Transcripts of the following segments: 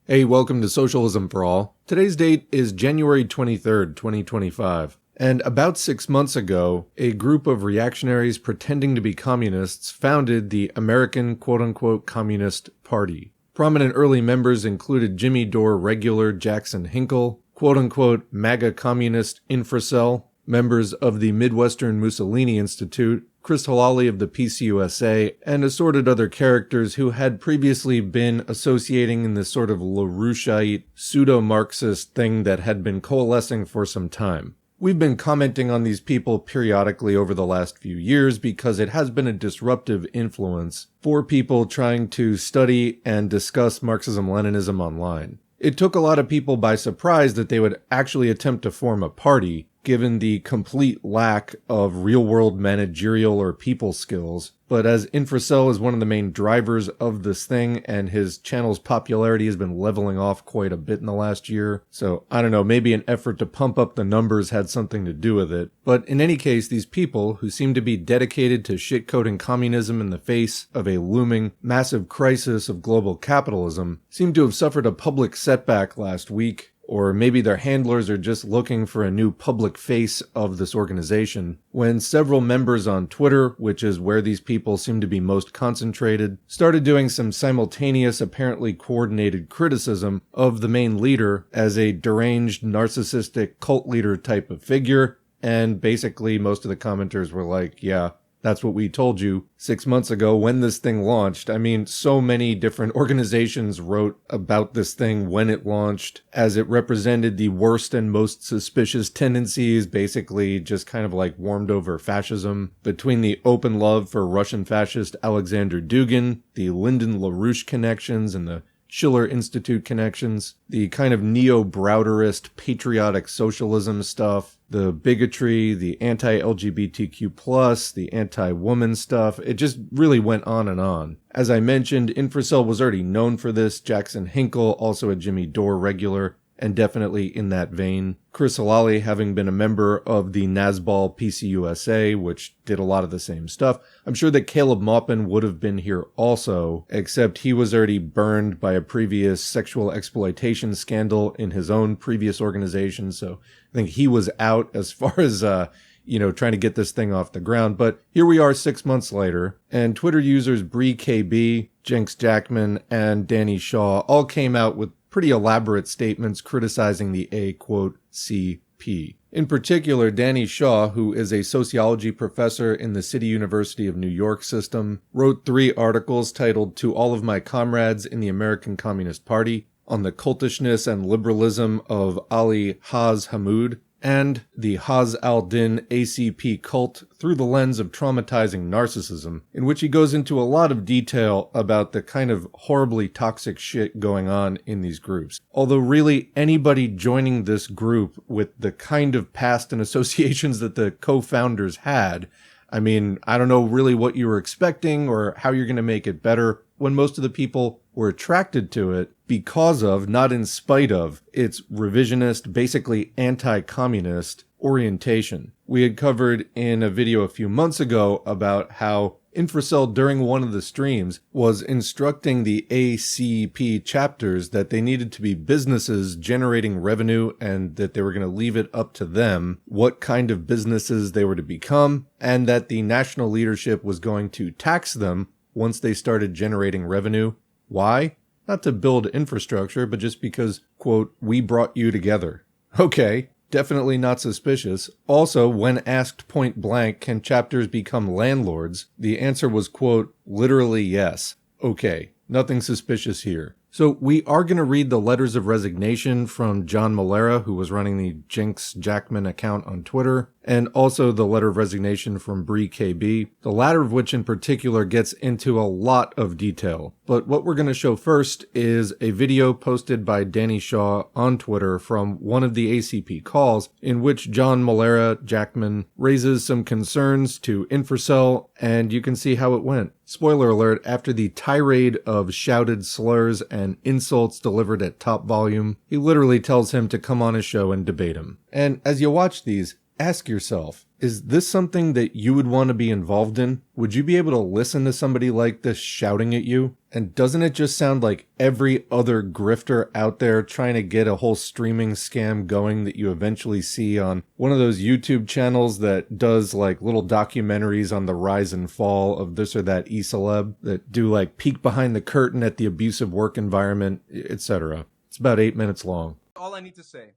Hey, welcome to Socialism for All. Today's date is January 23rd, 2025. And about 6 months ago, a group of reactionaries pretending to be communists founded the American quote-unquote Communist Party. Prominent early members included Jimmy Dore regular Jackson Hinkle, quote-unquote MAGA communist Infracell, members of the Midwestern Mussolini Institute, Chris Halali of the PCUSA, and assorted other characters who had previously been associating in this sort of LaRoucheite, pseudo-Marxist thing that had been coalescing for some time. We've been commenting on these people periodically over the last few years because it has been a disruptive influence for people trying to study and discuss Marxism-Leninism online. It took a lot of people by surprise that they would actually attempt to form a party, given the complete lack of real-world managerial or people skills. But as Infracell is one of the main drivers of this thing, and his channel's popularity has been leveling off quite a bit in the last year, so I don't know, maybe an effort to pump up the numbers had something to do with it. But in any case, these people, who seem to be dedicated to shitcoding communism in the face of a looming, massive crisis of global capitalism, seem to have suffered a public setback last week. Or maybe their handlers are just looking for a new public face of this organization, when several members on Twitter, which is where these people seem to be most concentrated, started doing some simultaneous, apparently coordinated criticism of the main leader as a deranged, narcissistic cult leader type of figure, and basically most of the commenters were like, yeah, that's what we told you 6 months ago when this thing launched. I mean, so many different organizations wrote about this thing when it launched, as it represented the worst and most suspicious tendencies, basically just kind of like warmed over fascism, between the open love for Russian fascist Alexander Dugin, the Lyndon LaRouche connections, and the Schiller Institute connections, the kind of neo-Browderist patriotic socialism stuff, the bigotry, the anti-LGBTQ+, the anti-woman stuff. It just really went on and on. As I mentioned, Infracell was already known for this. Jackson Hinkle, also a Jimmy Dore regular, and definitely in that vein. Chris Halali having been a member of the Nazbol PCUSA, which did a lot of the same stuff. I'm sure that Caleb Maupin would have been here also, except he was already burned by a previous sexual exploitation scandal in his own previous organization, so I think he was out as far as, trying to get this thing off the ground. But here we are 6 months later, and Twitter users Bree KB, Jenks Jackman, and Danny Shaw all came out with pretty elaborate statements criticizing the A-CP. In particular, Danny Shaw, who is a sociology professor in the City University of New York system, wrote 3 articles titled "To All of My Comrades in the American Communist Party," on the cultishness and liberalism of Ali Haz Hamoud, and the Haz al-Din ACP cult through the lens of traumatizing narcissism, in which he goes into a lot of detail about the kind of horribly toxic shit going on in these groups. Although really anybody joining this group with the kind of past and associations that the co-founders had, I mean, I don't know really what you were expecting or how you're going to make it better when most of the people were attracted to it because of, not in spite of, its revisionist, basically anti-communist orientation. We had covered in a video a few months ago about how Infracell during one of the streams was instructing the ACP chapters that they needed to be businesses generating revenue and that they were going to leave it up to them what kind of businesses they were to become, and that the national leadership was going to tax them once they started generating revenue. Why? Not to build infrastructure, but just because, quote, we brought you together. Okay, definitely not suspicious. Also, when asked point blank, can chapters become landlords, the answer was, quote, literally yes. Okay, nothing suspicious here. So we are going to read the letters of resignation from John Molera, who was running the Jenks Jackman account on Twitter, and also the letter of resignation from Bree KB, the latter of which in particular gets into a lot of detail. But what we're going to show first is a video posted by Danny Shaw on Twitter from one of the ACP calls, in which John Molera Jackman raises some concerns to Infracell, and you can see how it went. Spoiler alert, after the tirade of shouted slurs and insults delivered at top volume, he literally tells him to come on his show and debate him. And as you watch these, ask yourself, Is this something that you would want to be involved in? Would you be able to listen to somebody like this shouting at you? And doesn't it just sound like every other grifter out there trying to get a whole streaming scam going that you eventually see on one of those YouTube channels that does like little documentaries on the rise and fall of this or that e-celeb that do like peek behind the curtain at the abusive work environment, etc. It's about 8 minutes long. All I need to say.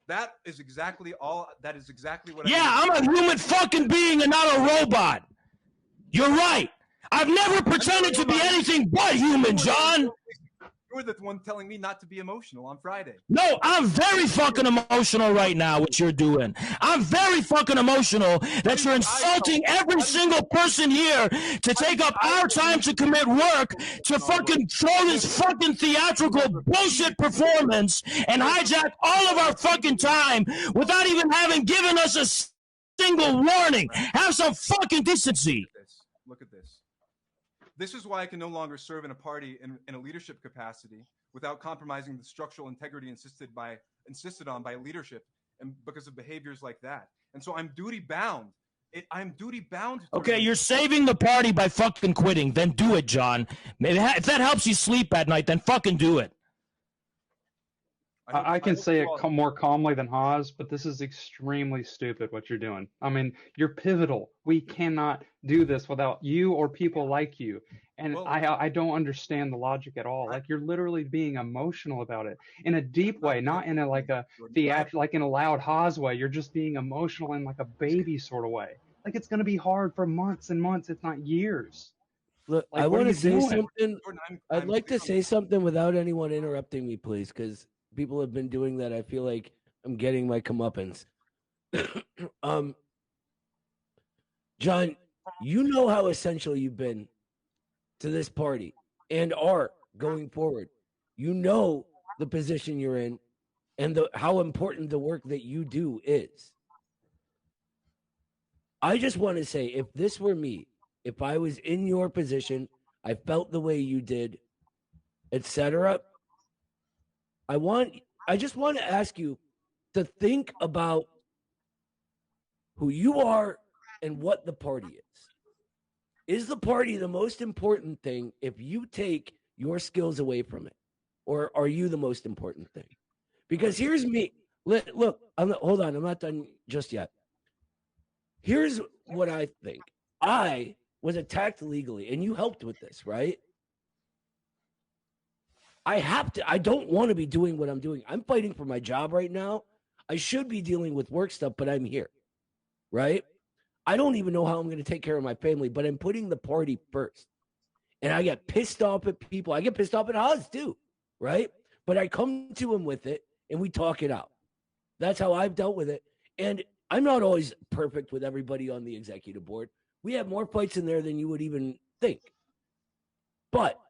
That is exactly all. That is exactly what. Yeah, I'm a human fucking being and not a robot. You're right. I've never pretended to be anything but human, John. You're the one telling me not to be emotional on Friday. No, I'm very fucking emotional right now, what you're doing. I'm very fucking emotional that you're insulting every single person here to take up our time to commit work to fucking throw this fucking theatrical bullshit performance and hijack all of our fucking time without even having given us a single warning. Have some fucking decency. Look at this. This is why I can no longer serve in a party in a leadership capacity without compromising the structural integrity insisted on by leadership, and because of behaviors like that. And so I'm duty bound. I'm duty bound. Okay, you're saving the party by fucking quitting. Then do it, John. If that helps you sleep at night, then fucking do it. I can say it more calmly than Haas, but this is extremely stupid what you're doing. I mean, you're pivotal. We cannot do this without you or people like you. And I don't understand the logic at all. Like, you're literally being emotional about it in a deep way, not in a like a theatrical, like in a loud Haas way. You're just being emotional in like a baby sort of way. Like, it's going to be hard for months and months, if not years. Look, like, I want to say doing? something. I'd like to say something without anyone interrupting me, please, because people have been doing that. I feel like I'm getting my comeuppance. John, you know how essential you've been to this party and are going forward. You know the position you're in and how important the work that you do is. I just want to say, if this were me, if I was in your position, I felt the way you did, etc. I just want to ask you to think about who you are and what the party is. Is the party the most important thing if you take your skills away from it? Or are you the most important thing? Because here's me. Look, hold on. I'm not done just yet. Here's what I think. I was attacked legally, and you helped with this, right? I don't want to be doing what I'm doing. I'm fighting for my job right now. I should be dealing with work stuff, but I'm here, right? I don't even know how I'm going to take care of my family, but I'm putting the party first. And I get pissed off at people. I get pissed off at Oz too, right? But I come to him with it, and we talk it out. That's how I've dealt with it. And I'm not always perfect with everybody on the executive board. We have more fights in there than you would even think. But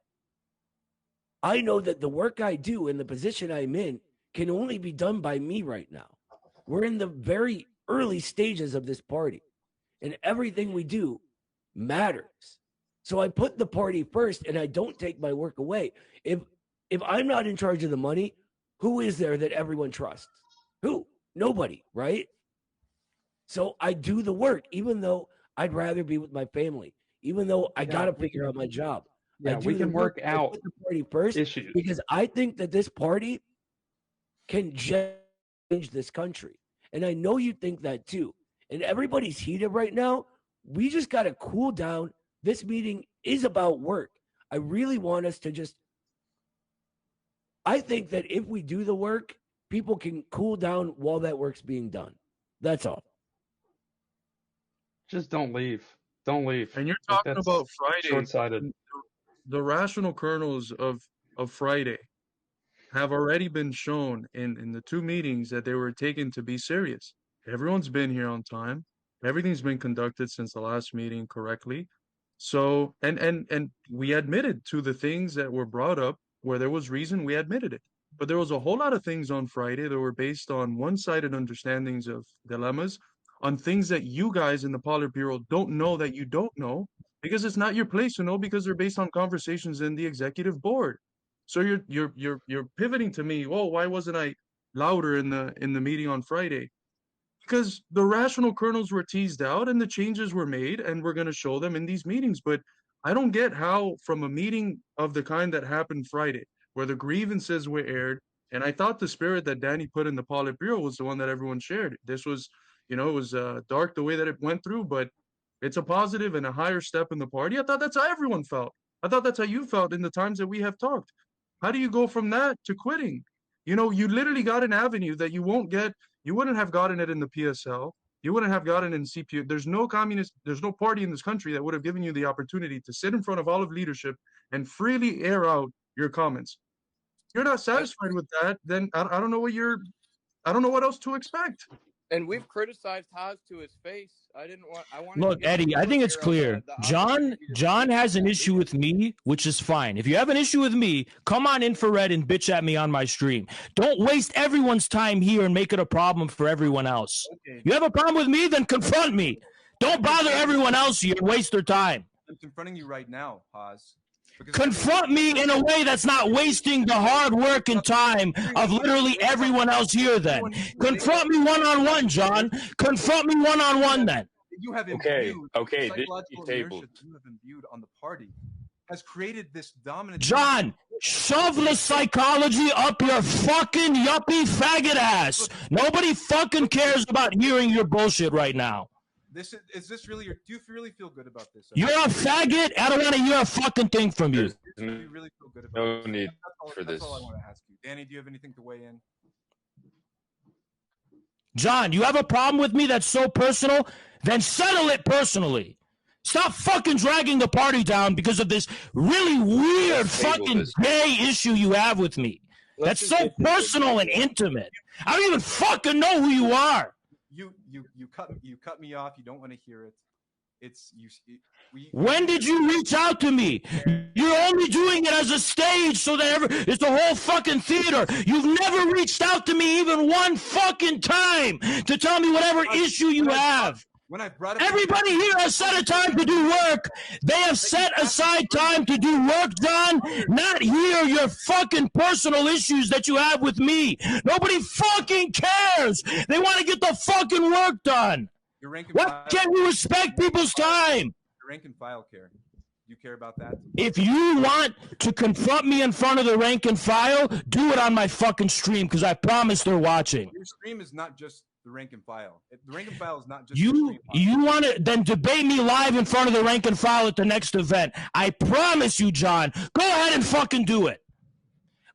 I know that the work I do and the position I'm in can only be done by me right now. We're in the very early stages of this party, and everything we do matters. So I put the party first, and I don't take my work away. If I'm not in charge of the money, who is there that everyone trusts? Who? Nobody, right? So I do the work, even though I'd rather be with my family, even though I got to figure out my job. Yeah, we can work out the party first issues because I think that this party can change this country. And I know you think that too. And everybody's heated right now. We just got to cool down. This meeting is about work. I really want us to I think that if we do the work, people can cool down while that work's being done. That's all. Just don't leave. Don't leave. And you're talking about Friday. Short-sighted. The rational kernels of Friday have already been shown in the two meetings that they were taken to be serious. Everyone's been here on time. Everything's been conducted since the last meeting correctly. So, and we admitted to the things that were brought up where there was reason, we admitted it. But there was a whole lot of things on Friday that were based on one-sided understandings of dilemmas, on things that you guys in the Politburo don't know that you don't know, because it's not your place to know, because they're based on conversations in the executive board. So you're pivoting to me. Oh, why wasn't I louder in the meeting on Friday? because the rational kernels were teased out and the changes were made, and we're going to show them in these meetings. But I don't get how, from a meeting of the kind that happened Friday, where the grievances were aired, and I thought the spirit that Danny put in the Politburo was the one that everyone shared. This was, it was dark the way that it went through, but it's a positive and a higher step in the party. I thought that's how everyone felt. I thought that's how you felt in the times that we have talked. How do you go from that to quitting? You literally got an avenue that you wouldn't have gotten it in the PSL. You wouldn't have gotten it in CPU. There's no party in this country that would have given you the opportunity to sit in front of all of leadership and freely air out your comments. If you're not satisfied with that, then I don't know what else to expect. And we've criticized Haas to his face. Look, Eddie, I think it's clear. John has an issue with me, which is fine. If you have an issue with me, come on Infrared and bitch at me on my stream. Don't waste everyone's time here and make it a problem for everyone else. Okay. You have a problem with me, then confront me. Don't bother everyone else here and waste their time. I'm confronting you right now, Haas. Confront me in a way that's not wasting the hard work and time of literally everyone else here then. Confront me one-on-one, John. Confront me one-on-one then. You have imbued psychological inertia you have imbued on the party has created this dominant... John, shove the psychology up your fucking yuppie faggot ass. Nobody fucking cares about hearing your bullshit right now. Is this really do you really feel good about this? You're a faggot. I don't want to hear a fucking thing from you. Do you really feel good about no need for this? That's all I want to ask you. Danny, do you have anything to weigh in? John, you have a problem with me that's so personal? Then settle it personally. Stop fucking dragging the party down because of this really weird fucking gay issue you have with me. That's so personal and intimate. I don't even fucking know who you are. You cut me off. You don't want to hear it. When did you reach out to me? You're only doing it as a stage so that it's the whole fucking theater. You've never reached out to me even one fucking time to tell me whatever issue you have. When I brought up everybody here has set a time to do work. They have set aside time to do work, John. Not hear your fucking personal issues that you have with me. Nobody fucking cares. They want to get the fucking work done. Why can't we respect people's time? Your rank and file care. You care about that? If you want to confront me in front of the rank and file, do it on my fucking stream because I promise they're watching. Your stream is not just the rank and file. The rank and file is not just you want to then debate me live in front of the rank and file at the next event. I promise you, John. Go ahead and fucking do it.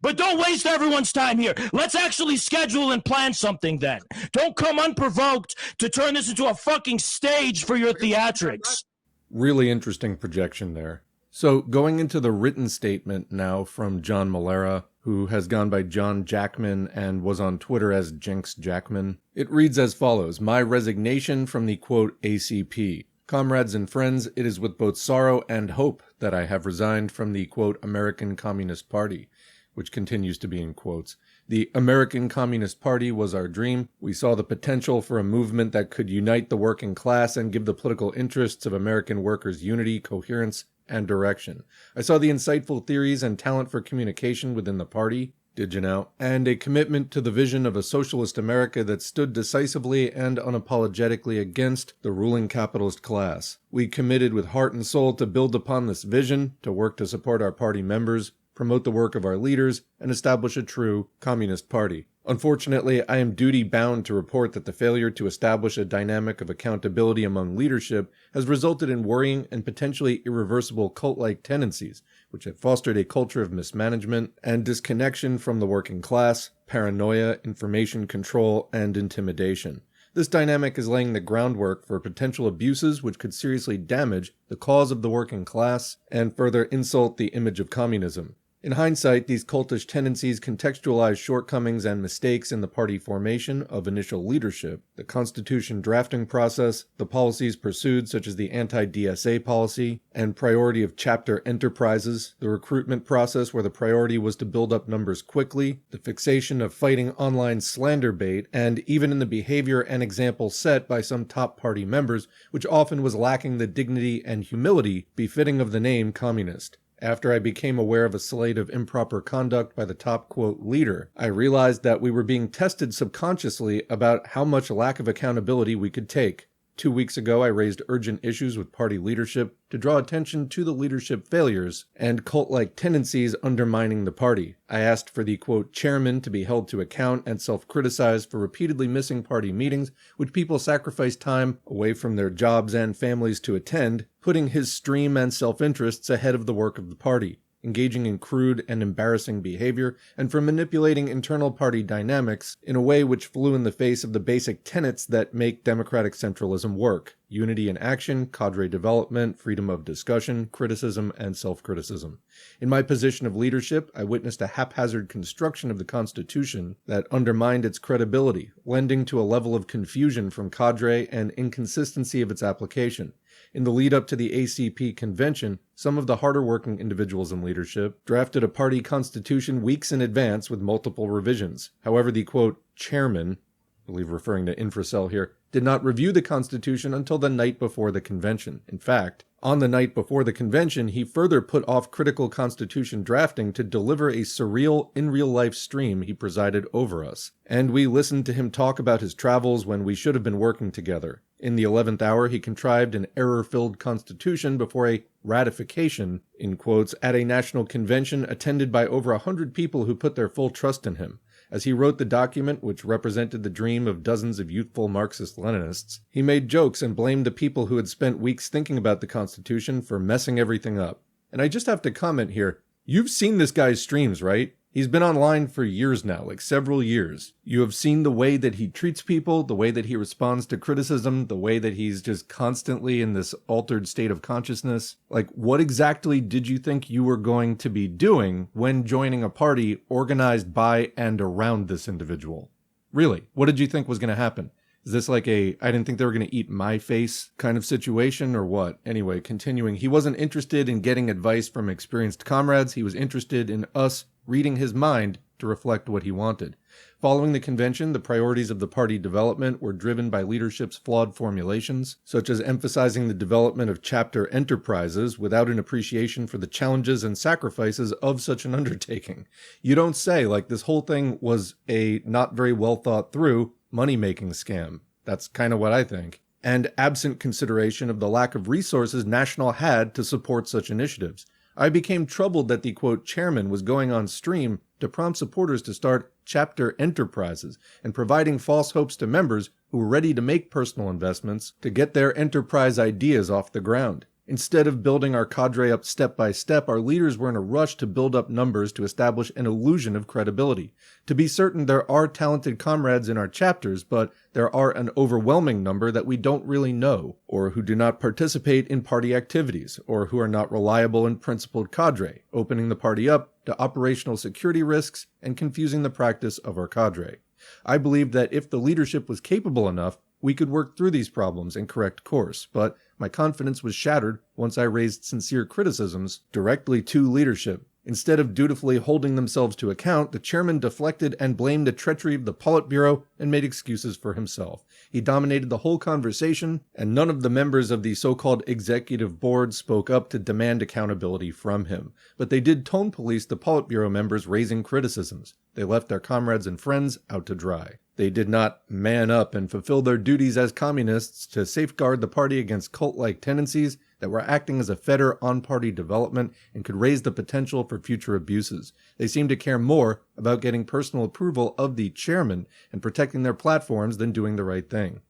But don't waste everyone's time here. Let's actually schedule and plan something then. Don't come unprovoked to turn this into a fucking stage for your theatrics. Really interesting projection there. So going into the written statement now from John Molera, who has gone by John Jackman and was on Twitter as Jenks Jackman. It reads as follows: my resignation from the quote ACP. Comrades and friends, it is with both sorrow and hope that I have resigned from the quote American Communist Party, which continues to be in quotes. The American Communist Party was our dream. We saw the potential for a movement that could unite the working class and give the political interests of American workers unity, coherence, and direction. I saw the insightful theories and talent for communication within the party, did you know, and a commitment to the vision of a socialist America that stood decisively and unapologetically against the ruling capitalist class. We committed with heart and soul to build upon this vision, to work to support our party members, promote the work of our leaders, and establish a true communist party. Unfortunately, I am duty-bound to report that the failure to establish a dynamic of accountability among leadership has resulted in worrying and potentially irreversible cult-like tendencies, which have fostered a culture of mismanagement and disconnection from the working class, paranoia, information control, and intimidation. This dynamic is laying the groundwork for potential abuses which could seriously damage the cause of the working class and further insult the image of communism. In hindsight, these cultish tendencies contextualize shortcomings and mistakes in the party formation of initial leadership, the constitution drafting process, the policies pursued such as the anti-DSA policy, and priority of chapter enterprises, the recruitment process where the priority was to build up numbers quickly, the fixation of fighting online slander bait, and even in the behavior and example set by some top party members, which often was lacking the dignity and humility befitting of the name communist. After I became aware of a slate of improper conduct by the top, quote, leader, I realized that we were being tested subconsciously about how much lack of accountability we could take. 2 weeks ago, I raised urgent issues with party leadership to draw attention to the leadership failures and cult-like tendencies undermining the party. I asked for the, quote, chairman to be held to account and self-criticized for repeatedly missing party meetings, which people sacrifice time away from their jobs and families to attend, putting his stream and self-interests ahead of the work of the party, engaging in crude and embarrassing behavior, and for manipulating internal party dynamics in a way which flew in the face of the basic tenets that make democratic centralism work: unity in action, cadre development, freedom of discussion, criticism, and self-criticism. In my position of leadership, I witnessed a haphazard construction of the Constitution that undermined its credibility, lending to a level of confusion from cadre and inconsistency of its application. In the lead-up to the ACP convention, some of the harder-working individuals in leadership drafted a party constitution weeks in advance with multiple revisions. However, the, quote, chairman, I believe referring to Infracell here, did not review the Constitution until the night before the convention. In fact, on the night before the convention, he further put off critical Constitution drafting to deliver a surreal, in-real-life stream he presided over us. And we listened to him talk about his travels when we should have been working together. In the 11th hour, he contrived an error-filled Constitution before a ratification, in quotes, at a national convention attended by over 100 people who put their full trust in him. As he wrote the document, which represented the dream of dozens of youthful Marxist-Leninists, he made jokes and blamed the people who had spent weeks thinking about the Constitution for messing everything up. And I just have to comment here, you've seen this guy's streams, right? He's been online for years now, like several years. You have seen the way that he treats people, the way that he responds to criticism, the way that he's just constantly in this altered state of consciousness. Like, what exactly did you think you were going to be doing when joining a party organized by and around this individual? Really, what did you think was going to happen? Is this like a, I didn't think they were going to eat my face kind of situation or what? Anyway, continuing, he wasn't interested in getting advice from experienced comrades. He was interested in us reading his mind to reflect what he wanted. Following the convention, the priorities of the party development were driven by leadership's flawed formulations, such as emphasizing the development of chapter enterprises without an appreciation for the challenges and sacrifices of such an undertaking. You don't say, like, this whole thing was a not very well thought through money-making scam. That's kind of what I think. And absent consideration of the lack of resources National had to support such initiatives. I became troubled that the, quote, chairman was going on stream to prompt supporters to start chapter enterprises and providing false hopes to members who were ready to make personal investments to get their enterprise ideas off the ground. Instead of building our cadre up step by step, our leaders were in a rush to build up numbers to establish an illusion of credibility. To be certain, there are talented comrades in our chapters, but there are an overwhelming number that we don't really know, or who do not participate in party activities, or who are not reliable and principled cadre, opening the party up to operational security risks and confusing the practice of our cadre. I believe that if the leadership was capable enough, we could work through these problems and correct course, but my confidence was shattered once I raised sincere criticisms directly to leadership. Instead of dutifully holding themselves to account, the chairman deflected and blamed the treachery of the Politburo and made excuses for himself. He dominated the whole conversation, and none of the members of the so-called executive board spoke up to demand accountability from him. But they did tone police the Politburo members raising criticisms. They left their comrades and friends out to dry. They did not man up and fulfill their duties as communists to safeguard the party against cult-like tendencies that were acting as a fetter on party development and could raise the potential for future abuses. They seemed to care more about getting personal approval of the chairman and protecting their platforms than doing the right thing.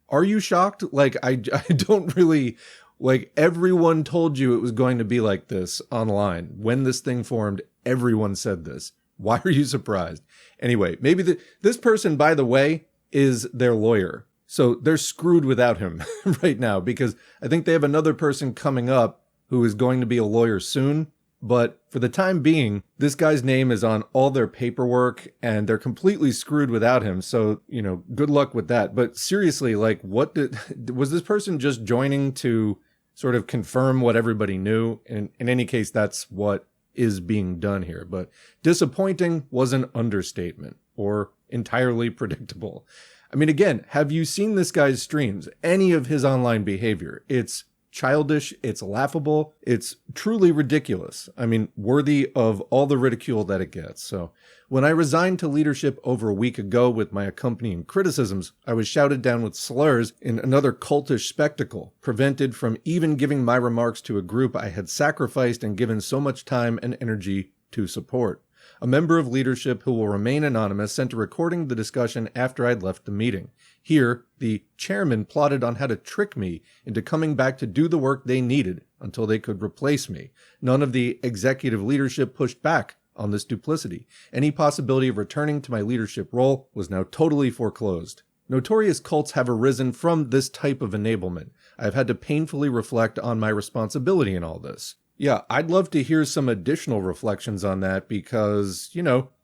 Are you shocked? Like, I don't really... Like, everyone told you it was going to be like this online. When this thing formed, everyone said this. Why are you surprised? Anyway, maybe this person, by the way, is their lawyer. So they're screwed without him right now, because I think they have another person coming up who is going to be a lawyer soon. But for the time being, this guy's name is on all their paperwork and they're completely screwed without him. So, you know, good luck with that. But seriously, like, was this person just joining to sort of confirm what everybody knew? And in any case, that's what is being done here. But disappointing was an understatement, or entirely predictable. I mean, again, have you seen this guy's streams? Any of his online behavior? It's childish, it's laughable, it's truly ridiculous. I mean, worthy of all the ridicule that it gets. So when I resigned to leadership over a week ago with my accompanying criticisms, I was shouted down with slurs in another cultish spectacle, prevented from even giving my remarks to a group I had sacrificed and given so much time and energy to support. A member of leadership who will remain anonymous sent a recording of the discussion after I'd left the meeting. Here, the chairman plotted on how to trick me into coming back to do the work they needed until they could replace me. None of the executive leadership pushed back on this duplicity. Any possibility of returning to my leadership role was now totally foreclosed. Notorious cults have arisen from this type of enablement. I've had to painfully reflect on my responsibility in all this. Yeah, I'd love to hear some additional reflections on that because,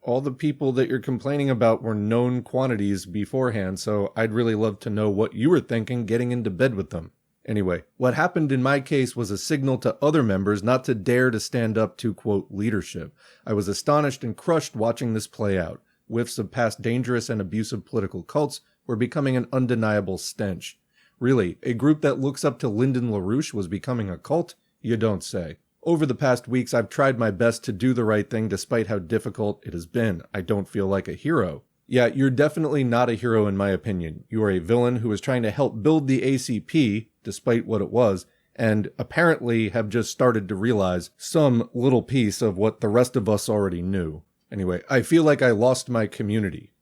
all the people that you're complaining about were known quantities beforehand, so I'd really love to know what you were thinking getting into bed with them. Anyway, what happened in my case was a signal to other members not to dare to stand up to, quote, leadership. I was astonished and crushed watching this play out. Whiffs of past dangerous and abusive political cults were becoming an undeniable stench. Really, a group that looks up to Lyndon LaRouche was becoming a cult? You don't say. Over the past weeks, I've tried my best to do the right thing despite how difficult it has been. I don't feel like a hero. Yeah, you're definitely not a hero in my opinion. You are a villain who is trying to help build the ACP, despite what it was, and apparently have just started to realize some little piece of what the rest of us already knew. Anyway, I feel like I lost my community.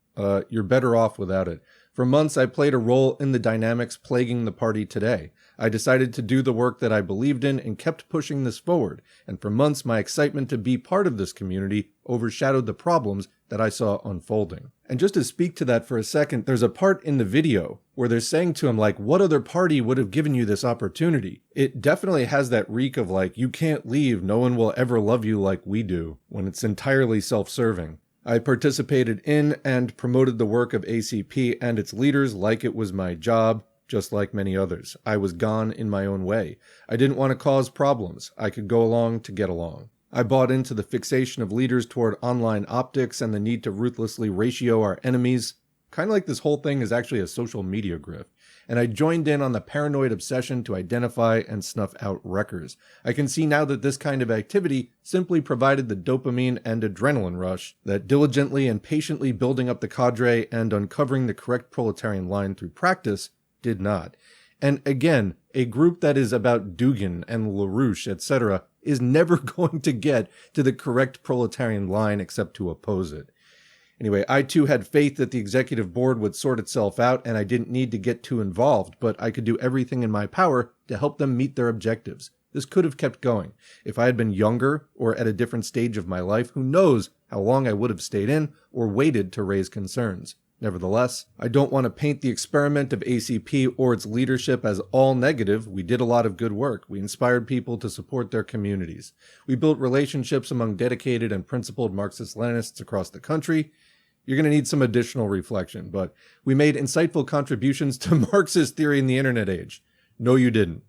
You're better off without it. For months, I played a role in the dynamics plaguing the party today. I decided to do the work that I believed in and kept pushing this forward, and for months my excitement to be part of this community overshadowed the problems that I saw unfolding. And just to speak to that for a second, there's a part in the video where they're saying to him, like, what other party would have given you this opportunity? It definitely has that reek of, like, you can't leave, no one will ever love you like we do, when it's entirely self-serving. I participated in and promoted the work of ACP and its leaders like it was my job, just like many others. I was gone in my own way. I didn't want to cause problems. I could go along to get along. I bought into the fixation of leaders toward online optics and the need to ruthlessly ratio our enemies. Kind of like this whole thing is actually a social media grift. And I joined in on the paranoid obsession to identify and snuff out wreckers. I can see now that this kind of activity simply provided the dopamine and adrenaline rush that diligently and patiently building up the cadre and uncovering the correct proletarian line through practice did not. And again, a group that is about Dugin and LaRouche, etc., is never going to get to the correct proletarian line except to oppose it. Anyway, I too had faith that the executive board would sort itself out and I didn't need to get too involved, but I could do everything in my power to help them meet their objectives. This could have kept going. If I had been younger or at a different stage of my life, who knows how long I would have stayed in or waited to raise concerns. Nevertheless, I don't want to paint the experiment of ACP or its leadership as all negative. We did a lot of good work. We inspired people to support their communities. We built relationships among dedicated and principled Marxist-Leninists across the country. You're going to need some additional reflection, but we made insightful contributions to Marxist theory in the internet age. No, you didn't.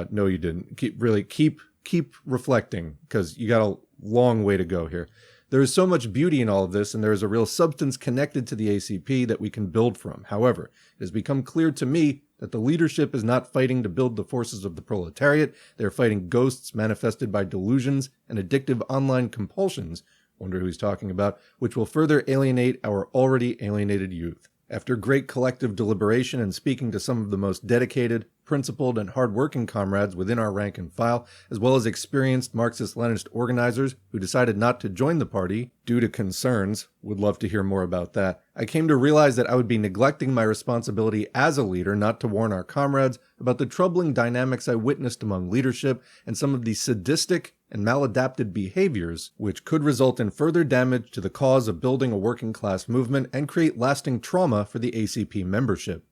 No, you didn't. Keep reflecting, because you got a long way to go here. There is so much beauty in all of this, and there is a real substance connected to the ACP that we can build from. However, it has become clear to me that the leadership is not fighting to build the forces of the proletariat. They are fighting ghosts manifested by delusions and addictive online compulsions, wonder who he's talking about, which will further alienate our already alienated youth. After great collective deliberation and speaking to some of the most dedicated, principled, and hard-working comrades within our rank and file, as well as experienced Marxist-Leninist organizers who decided not to join the party due to concerns, would love to hear more about that, I came to realize that I would be neglecting my responsibility as a leader not to warn our comrades about the troubling dynamics I witnessed among leadership and some of the sadistic and maladapted behaviors which could result in further damage to the cause of building a working class movement and create lasting trauma for the ACP membership.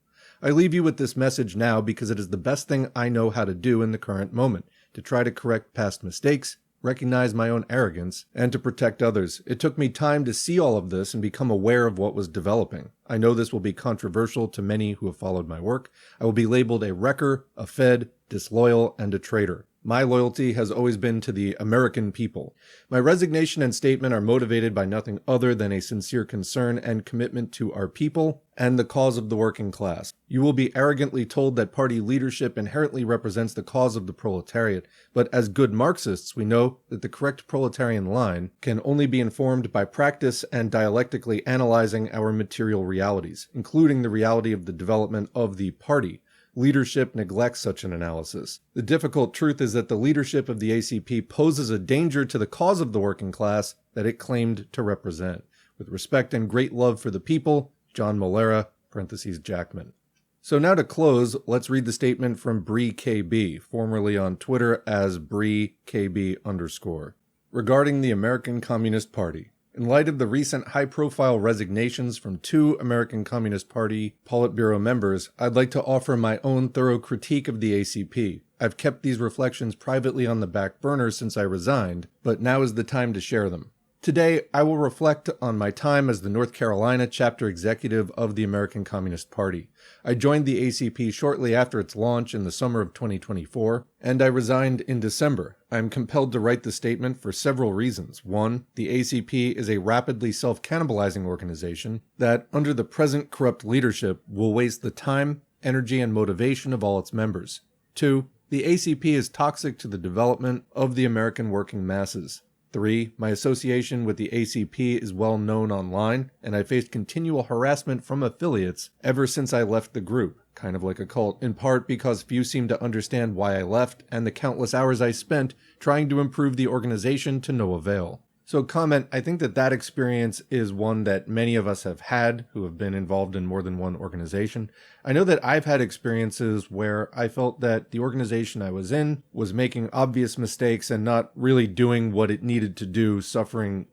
I leave you with this message now because it is the best thing I know how to do in the current moment, to try to correct past mistakes, recognize my own arrogance, and to protect others. It took me time to see all of this and become aware of what was developing. I know this will be controversial to many who have followed my work. I will be labeled a wrecker, a fed, disloyal, and a traitor. My loyalty has always been to the American people. My resignation and statement are motivated by nothing other than a sincere concern and commitment to our people and the cause of the working class. You will be arrogantly told that party leadership inherently represents the cause of the proletariat, but as good Marxists, we know that the correct proletarian line can only be informed by practice and dialectically analyzing our material realities, including the reality of the development of the party. Leadership neglects such an analysis. The difficult truth is that the leadership of the ACP poses a danger to the cause of the working class that it claimed to represent. With respect and great love for the people, John Molera, Jackman. So now to close, let's read the statement from Bree KB, formerly on Twitter as Bree KB_, regarding the American Communist Party. In light of the recent high-profile resignations from 2 American Communist Party Politburo members, I'd like to offer my own thorough critique of the ACP. I've kept these reflections privately on the back burner since I resigned, but now is the time to share them. Today, I will reflect on my time as the North Carolina chapter executive of the American Communist Party. I joined the ACP shortly after its launch in the summer of 2024, and I resigned in December. I am compelled to write the statement for several reasons. One, the ACP is a rapidly self-cannibalizing organization that, under the present corrupt leadership, will waste the time, energy, and motivation of all its members. Two, the ACP is toxic to the development of the American working masses. 3. My association with the ACP is well known online, and I faced continual harassment from affiliates ever since I left the group, kind of like a cult, in part because few seem to understand why I left and the countless hours I spent trying to improve the organization to no avail. So comment, I think that experience is one that many of us have had who have been involved in more than one organization. I know that I've had experiences where I felt that the organization I was in was making obvious mistakes and not really doing what it needed to do, suffering,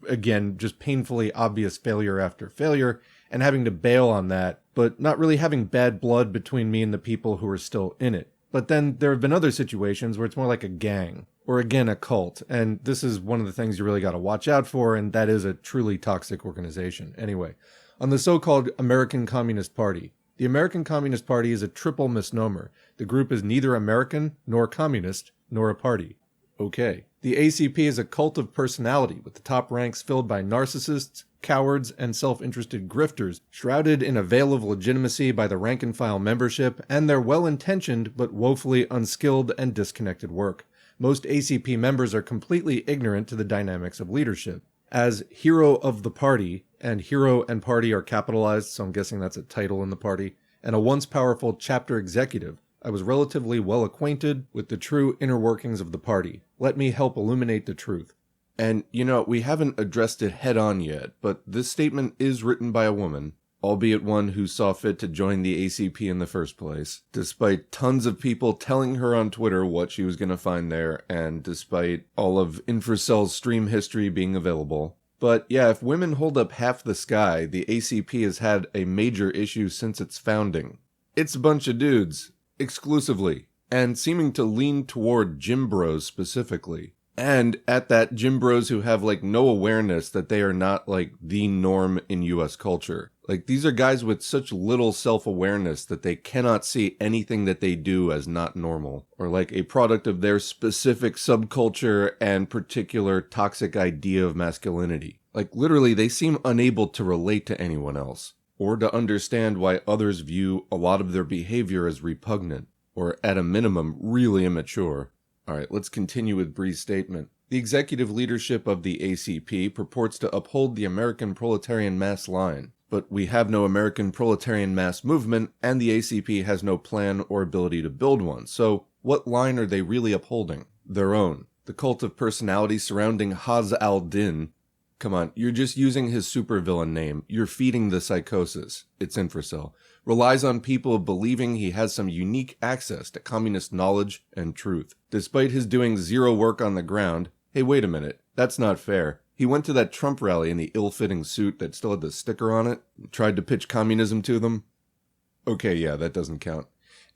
again, just painfully obvious failure after failure, and having to bail on that, but not really having bad blood between me and the people who are still in it. But then there have been other situations where it's more like a gang, or again, a cult, and this is one of the things you really got to watch out for, and that is a truly toxic organization. Anyway, on the so-called American Communist Party. The American Communist Party is a triple misnomer. The group is neither American, nor communist, nor a party. Okay. The ACP is a cult of personality, with the top ranks filled by narcissists, cowards, and self-interested grifters, shrouded in a veil of legitimacy by the rank-and-file membership and their well-intentioned but woefully unskilled and disconnected work. Most ACP members are completely ignorant to the dynamics of leadership. As hero of the party, and hero and party are capitalized, so I'm guessing that's a title in the party, and a once powerful chapter executive, I was relatively well acquainted with the true inner workings of the party. Let me help illuminate the truth. And, we haven't addressed it head on yet, but this statement is written by a woman, albeit one who saw fit to join the ACP in the first place, despite tons of people telling her on Twitter what she was going to find there, and despite all of Infracel's stream history being available. But yeah, if women hold up half the sky, the ACP has had a major issue since its founding. It's a bunch of dudes, exclusively, and seeming to lean toward gym bros specifically. And at that, gym bros who have no awareness that they are not the norm in US culture. These are guys with such little self-awareness that they cannot see anything that they do as not normal, or a product of their specific subculture and particular toxic idea of masculinity. Literally, they seem unable to relate to anyone else, or to understand why others view a lot of their behavior as repugnant, or at a minimum, really immature. Alright, let's continue with Bree's statement. The executive leadership of the ACP purports to uphold the American proletarian mass line, but we have no American proletarian mass movement, and the ACP has no plan or ability to build one. So, what line are they really upholding? Their own. The cult of personality surrounding Haz al-Din. Come on, you're just using his supervillain name. You're feeding the psychosis. It's Infracel. Relies on people believing he has some unique access to communist knowledge and truth. Despite his doing zero work on the ground, hey, wait a minute, that's not fair. He went to that Trump rally in the ill-fitting suit that still had the sticker on it, tried to pitch communism to them. Okay, yeah, that doesn't count.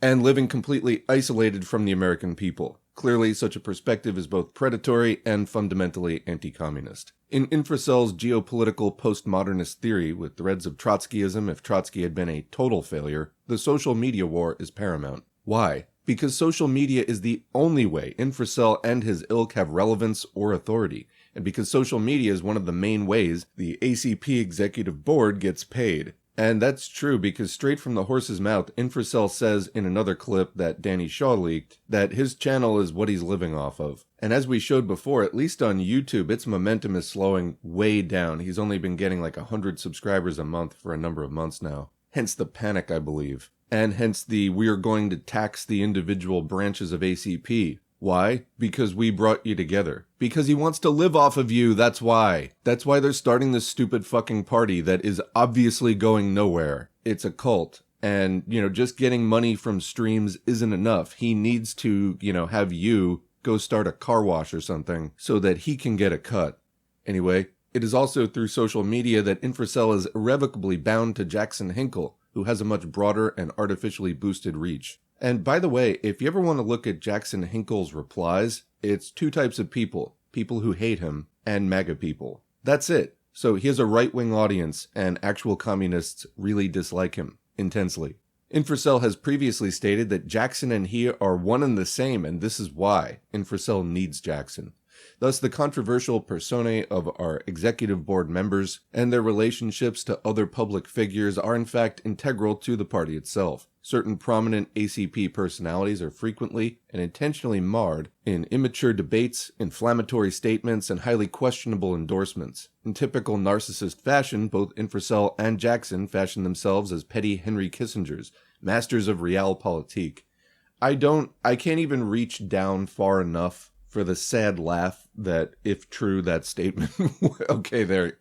And living completely isolated from the American people. Clearly, such a perspective is both predatory and fundamentally anti-communist. In Infracel's geopolitical postmodernist theory, with threads of Trotskyism if Trotsky had been a total failure, the social media war is paramount. Why? Because social media is the only way Infracell and his ilk have relevance or authority, and because social media is one of the main ways the ACP executive board gets paid. And that's true because straight from the horse's mouth, Infracell says in another clip that Danny Shaw leaked that his channel is what he's living off of. And as we showed before, at least on YouTube, its momentum is slowing way down. He's only been getting like 100 subscribers a month for a number of months now. Hence the panic, I believe. And hence the we are going to tax the individual branches of ACP. Why? Because we brought you together. Because he wants to live off of you, that's why. That's why they're starting this stupid fucking party that is obviously going nowhere. It's a cult. And, just getting money from streams isn't enough. He needs to, have you go start a car wash or something so that he can get a cut. Anyway, it is also through social media that Infracell is irrevocably bound to Jackson Hinkle, who has a much broader and artificially boosted reach. And by the way, if you ever want to look at Jackson Hinkle's replies, it's two types of people who hate him and MAGA people. That's it. So he has a right-wing audience and actual communists really dislike him intensely. Infracell has previously stated that Jackson and he are one and the same, and this is why Infracell needs Jackson. Thus, the controversial personae of our executive board members and their relationships to other public figures are in fact integral to the party itself. Certain prominent ACP personalities are frequently and intentionally marred in immature debates, inflammatory statements, and highly questionable endorsements. In typical narcissist fashion, both Infracell and Jackson fashion themselves as petty Henry Kissingers, masters of realpolitik. I can't even reach down far enough for the sad laugh that, if true, that statement, okay, there,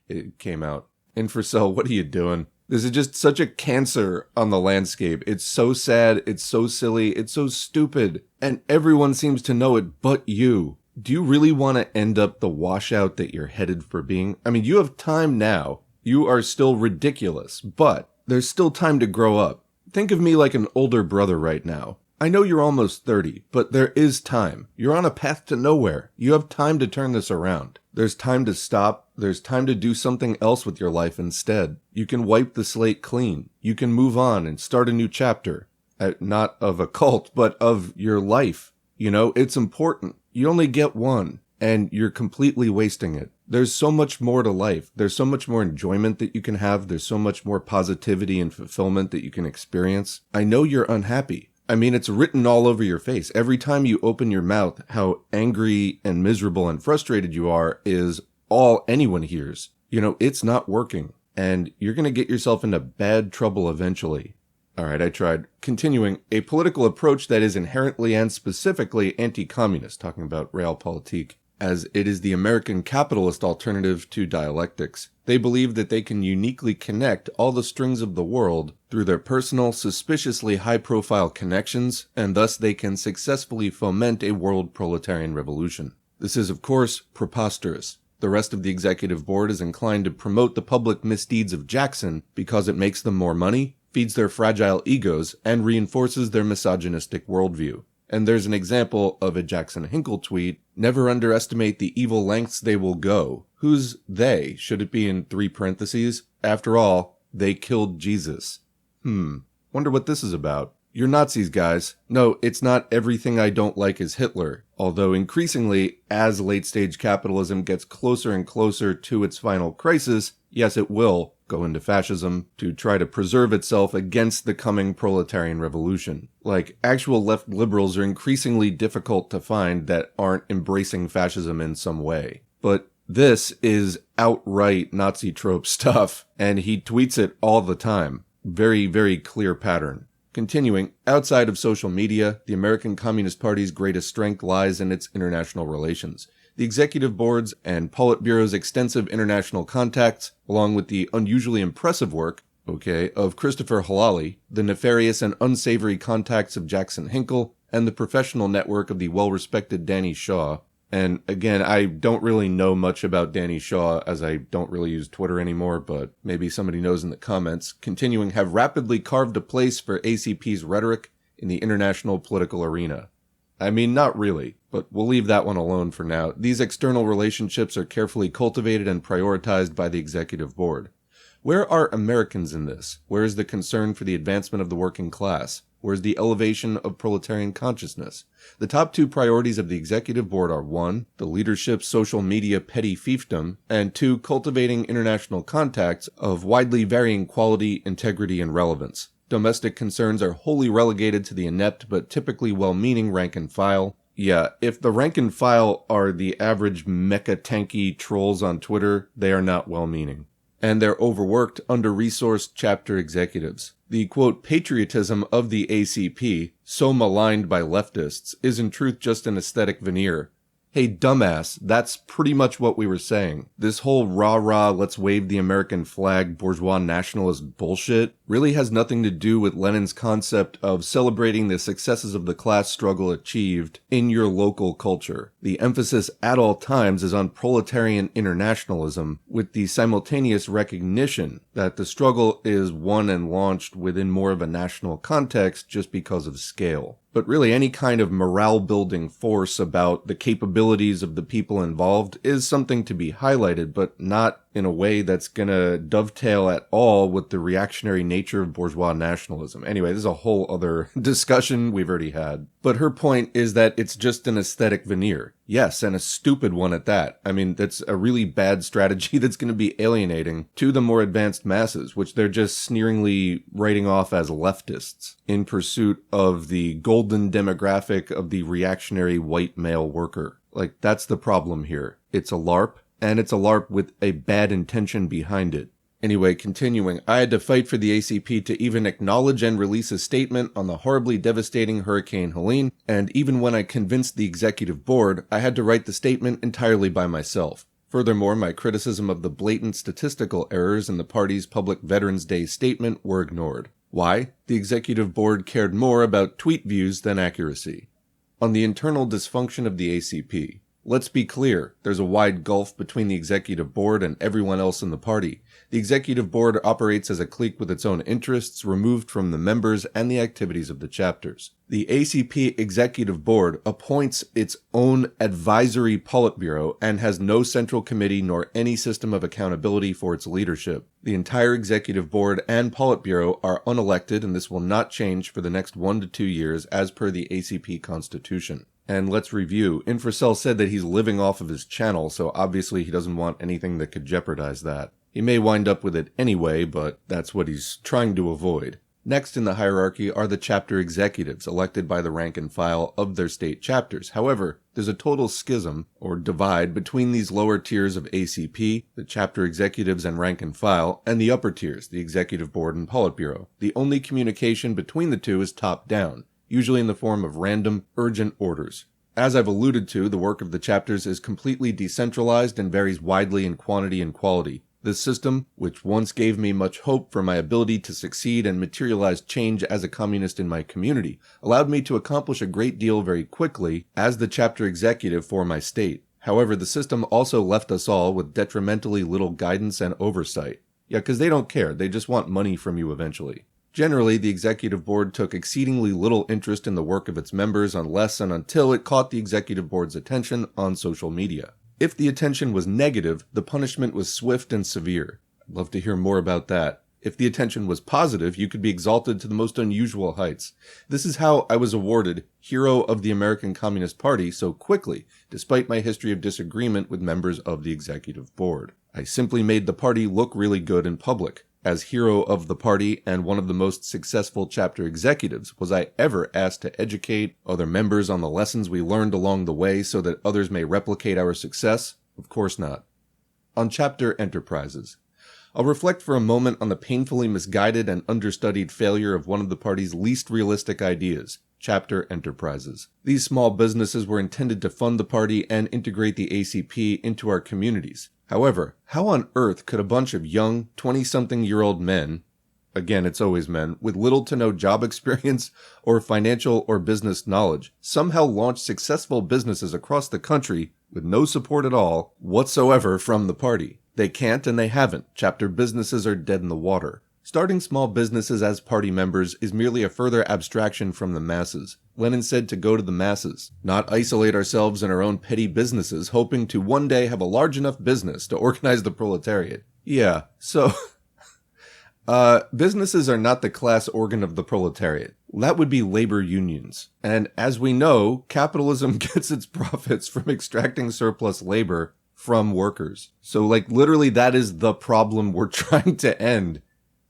it came out. Infracell, what are you doing? This is just such a cancer on the landscape. It's so sad, it's so silly, it's so stupid, and everyone seems to know it but you. Do you really want to end up the washout that you're headed for being? I mean, you have time now. You are still ridiculous, but there's still time to grow up. Think of me like an older brother right now. I know you're almost 30, but there is time. You're on a path to nowhere. You have time to turn this around. There's time to stop. There's time to do something else with your life instead. You can wipe the slate clean. You can move on and start a new chapter. Not of a cult, but of your life. It's important. You only get one, and you're completely wasting it. There's so much more to life. There's so much more enjoyment that you can have. There's so much more positivity and fulfillment that you can experience. I know you're unhappy. I mean, it's written all over your face. Every time you open your mouth, how angry and miserable and frustrated you are is all anyone hears. It's not working. And you're going to get yourself into bad trouble eventually. All right, I tried. Continuing, a political approach that is inherently and specifically anti-communist, talking about realpolitik, as it is the American capitalist alternative to dialectics. They believe that they can uniquely connect all the strings of the world through their personal, suspiciously high-profile connections, and thus they can successfully foment a world proletarian revolution. This is, of course, preposterous. The rest of the executive board is inclined to promote the public misdeeds of Jackson because it makes them more money, feeds their fragile egos, and reinforces their misogynistic worldview. And there's an example of a Jackson Hinkle tweet, "Never underestimate the evil lengths they will go." Who's they? Should it be in 3 parentheses? After all, they killed Jesus. Wonder what this is about. You're Nazis, guys. No, it's not everything I don't like is Hitler. Although increasingly, as late-stage capitalism gets closer and closer to its final crisis, yes, it will go into fascism to try to preserve itself against the coming proletarian revolution. Like, actual left liberals are increasingly difficult to find that aren't embracing fascism in some way. But this is outright Nazi trope stuff, and he tweets it all the time. Very, very clear pattern. Continuing, outside of social media, the American Communist Party's greatest strength lies in its international relations. The executive board's and Politburo's extensive international contacts, along with the unusually impressive work, of Christopher Halali, the nefarious and unsavory contacts of Jackson Hinkle, and the professional network of the well-respected Danny Shaw. And again, I don't really know much about Danny Shaw, as I don't really use Twitter anymore, but maybe somebody knows in the comments. Continuing, have rapidly carved a place for ACP's rhetoric in the international political arena. I mean, not really, but we'll leave that one alone for now. These external relationships are carefully cultivated and prioritized by the executive board. Where are Americans in this? Where is the concern for the advancement of the working class? whereas the elevation of proletarian consciousness. The top two priorities of the executive board are 1. The leadership's social media petty fiefdom, and 2. Cultivating international contacts of widely varying quality, integrity, and relevance. Domestic concerns are wholly relegated to the inept but typically well-meaning rank and file. Yeah, if the rank and file are the average mecha-tanky trolls on Twitter, they are not well-meaning. And they're overworked, under-resourced chapter executives. The, quote, patriotism of the ACP, so maligned by leftists, is in truth just an aesthetic veneer. Hey, dumbass, that's pretty much what we were saying. This whole rah-rah, let's wave the American flag, bourgeois nationalist bullshit really has nothing to do with Lenin's concept of celebrating the successes of the class struggle achieved in your local culture. The emphasis at all times is on proletarian internationalism, with the simultaneous recognition that the struggle is won and launched within more of a national context just because of scale. But really, any kind of morale-building force about the capabilities of the people involved is something to be highlighted, but not in a way that's gonna dovetail at all with the reactionary nature of bourgeois nationalism. Anyway, this is a whole other discussion we've already had. But her point is that it's just an aesthetic veneer. Yes, and a stupid one at that. I mean, that's a really bad strategy that's going to be alienating to the more advanced masses, which they're just sneeringly writing off as leftists in pursuit of the golden demographic of the reactionary white male worker. Like, that's the problem here. It's a LARP, and it's a LARP with a bad intention behind it. Anyway, continuing, I had to fight for the ACP to even acknowledge and release a statement on the horribly devastating Hurricane Helene, and even when I convinced the executive board, I had to write the statement entirely by myself. Furthermore, my criticism of the blatant statistical errors in the party's Public Veterans Day statement were ignored. Why? The executive board cared more about tweet views than accuracy. On the internal dysfunction of the ACP. Let's be clear, there's a wide gulf between the executive board and everyone else in the party. The executive board operates as a clique with its own interests, removed from the members and the activities of the chapters. The ACP executive board appoints its own advisory politburo and has no central committee nor any system of accountability for its leadership. The entire executive board and politburo are unelected, and this will not change for the next 1 to 2 years as per the ACP constitution. And let's review. Infracell said that he's living off of his channel, so obviously he doesn't want anything that could jeopardize that. He may wind up with it anyway, but that's what he's trying to avoid. Next in the hierarchy are the chapter executives, elected by the rank and file of their state chapters. However, there's a total schism, or divide, between these lower tiers of ACP, the chapter executives and rank and file, and the upper tiers, the executive board and politburo. The only communication between the two is top-down, usually in the form of random, urgent orders. As I've alluded to, the work of the chapters is completely decentralized and varies widely in quantity and quality. This system, which once gave me much hope for my ability to succeed and materialize change as a communist in my community, allowed me to accomplish a great deal very quickly as the chapter executive for my state. However, the system also left us all with detrimentally little guidance and oversight. Yeah, because they don't care, they just want money from you eventually. Generally, the executive board took exceedingly little interest in the work of its members unless and until it caught the executive board's attention on social media. If the attention was negative, the punishment was swift and severe. I'd love to hear more about that. If the attention was positive, you could be exalted to the most unusual heights. This is how I was awarded Hero of the American Communist Party so quickly, despite my history of disagreement with members of the executive board. I simply made the party look really good in public. As hero of the party and one of the most successful chapter executives, was I ever asked to educate other members on the lessons we learned along the way so that others may replicate our success? Of course not. On chapter enterprises. I'll reflect for a moment on the painfully misguided and understudied failure of one of the party's least realistic ideas, chapter enterprises. These small businesses were intended to fund the party and integrate the ACP into our communities. However, how on earth could a bunch of young, 20-something-year-old men, again it's always men, with little to no job experience or financial or business knowledge, somehow launch successful businesses across the country with no support at all whatsoever from the party? They can't and they haven't. Chapter businesses are dead in the water. Starting small businesses as party members is merely a further abstraction from the masses. Lenin said to go to the masses, not isolate ourselves in our own petty businesses, hoping to one day have a large enough business to organize the proletariat. Yeah, so... businesses are not the class organ of the proletariat. that would be labor unions. And as we know, capitalism gets its profits from extracting surplus labor from workers. So like literally that is the problem we're trying to end.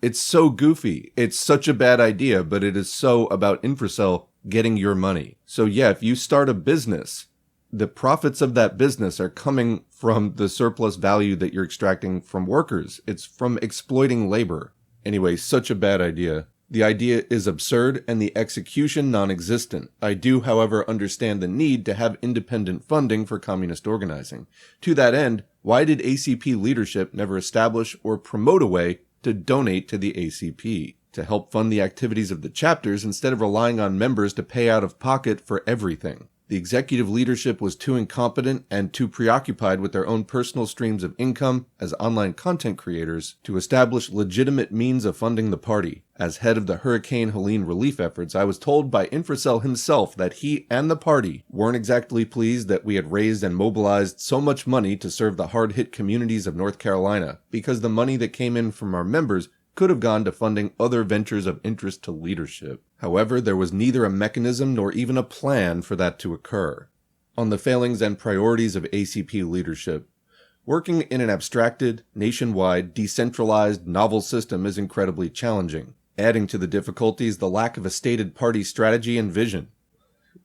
It's so goofy. It's such a bad idea, but it is so about Infracell getting your money. So yeah, if you start a business, the profits of that business are coming from the surplus value that you're extracting from workers. It's from exploiting labor. Anyway, such a bad idea. The idea is absurd and the execution non-existent. I do, however, understand the need to have independent funding for communist organizing. To that end, why did ACP leadership never establish or promote a way to donate to the ACP, to help fund the activities of the chapters instead of relying on members to pay out of pocket for everything? The executive leadership was too incompetent and too preoccupied with their own personal streams of income as online content creators to establish legitimate means of funding the party. As head of the Hurricane Helene relief efforts, I was told by Infracell himself that he and the party weren't exactly pleased that we had raised and mobilized so much money to serve the hard-hit communities of North Carolina, because the money that came in from our members could have gone to funding other ventures of interest to leadership. However, there was neither a mechanism nor even a plan for that to occur. On the failings and priorities of ACP leadership, working in an abstracted, nationwide, decentralized, novel system is incredibly challenging. Adding to the difficulties, the lack of a stated party strategy and vision.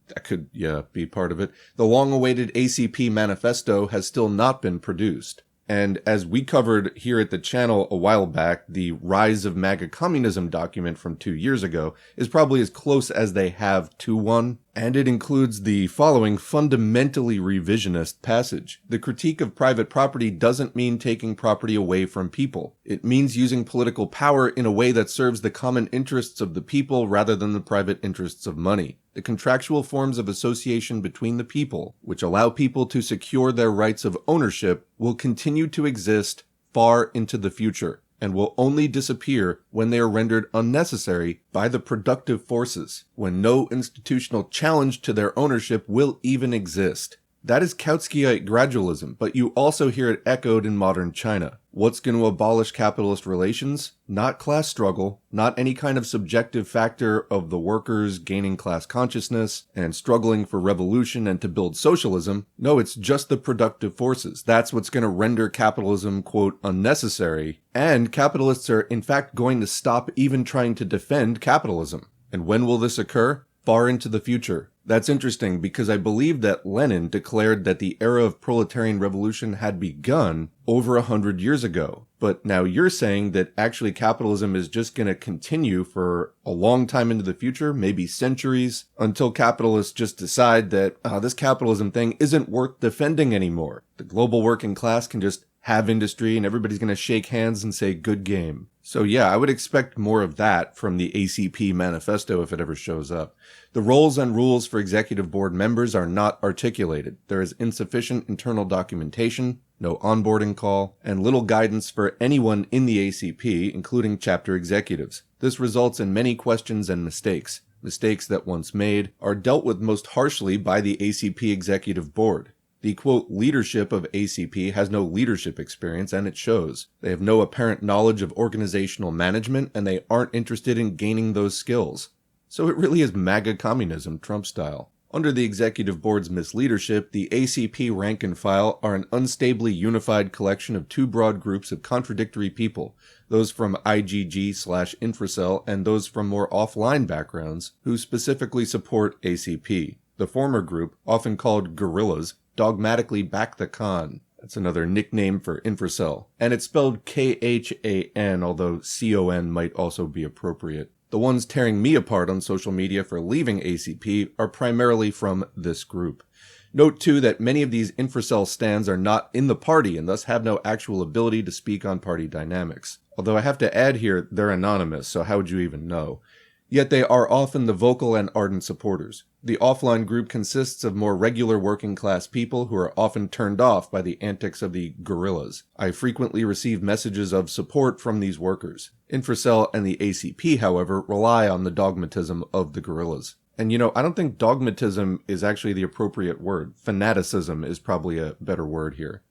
That could, be part of it. The long-awaited ACP manifesto has still not been produced. And as we covered here at the channel a while back, the Rise of MAGA Communism document from 2 years ago is probably as close as they have to one. And it includes the following fundamentally revisionist passage. The critique of private property doesn't mean taking property away from people. It means using political power in a way that serves the common interests of the people rather than the private interests of money. The contractual forms of association between the people, which allow people to secure their rights of ownership, will continue to exist far into the future, and will only disappear when they are rendered unnecessary by the productive forces, when no institutional challenge to their ownership will even exist. That is Kautskyite gradualism, but you also hear it echoed in modern China. What's going to abolish capitalist relations? Not class struggle, not any kind of subjective factor of the workers gaining class consciousness and struggling for revolution and to build socialism. No, it's just the productive forces. That's what's going to render capitalism, quote, unnecessary. And capitalists are in fact going to stop even trying to defend capitalism. And when will this occur? Far into the future. That's interesting because I believe that Lenin declared that the era of proletarian revolution had begun over 100 years ago. But now you're saying that actually capitalism is just going to continue for a long time into the future, maybe centuries, until capitalists just decide that this capitalism thing isn't worth defending anymore. The global working class can just have industry and everybody's going to shake hands and say good game. So yeah, I would expect more of that from the ACP manifesto if it ever shows up. The roles and rules for executive board members are not articulated. There is insufficient internal documentation, no onboarding call, and little guidance for anyone in the ACP, including chapter executives. This results in many questions and mistakes. Mistakes that once made are dealt with most harshly by the ACP executive board. The, quote, leadership of ACP has no leadership experience, and it shows. They have no apparent knowledge of organizational management, and they aren't interested in gaining those skills. So it really is MAGA communism, Trump style. Under the executive board's misleadership, the ACP rank and file are an unstably unified collection of two broad groups of contradictory people, those from IGG/Infracell and those from more offline backgrounds, who specifically support ACP. The former group, often called guerrillas, dogmatically back the Khan. That's another nickname for Infracell. And it's spelled Khan, although CON might also be appropriate. The ones tearing me apart on social media for leaving ACP are primarily from this group. Note too that many of these Infracell stands are not in the party and thus have no actual ability to speak on party dynamics. Although I have to add here, they're anonymous, so how would you even know? Yet they are often the vocal and ardent supporters. The offline group consists of more regular working class people who are often turned off by the antics of the guerrillas. I frequently receive messages of support from these workers. Infracell and the ACP, however, rely on the dogmatism of the guerrillas. And I don't think dogmatism is actually the appropriate word. Fanaticism is probably a better word here.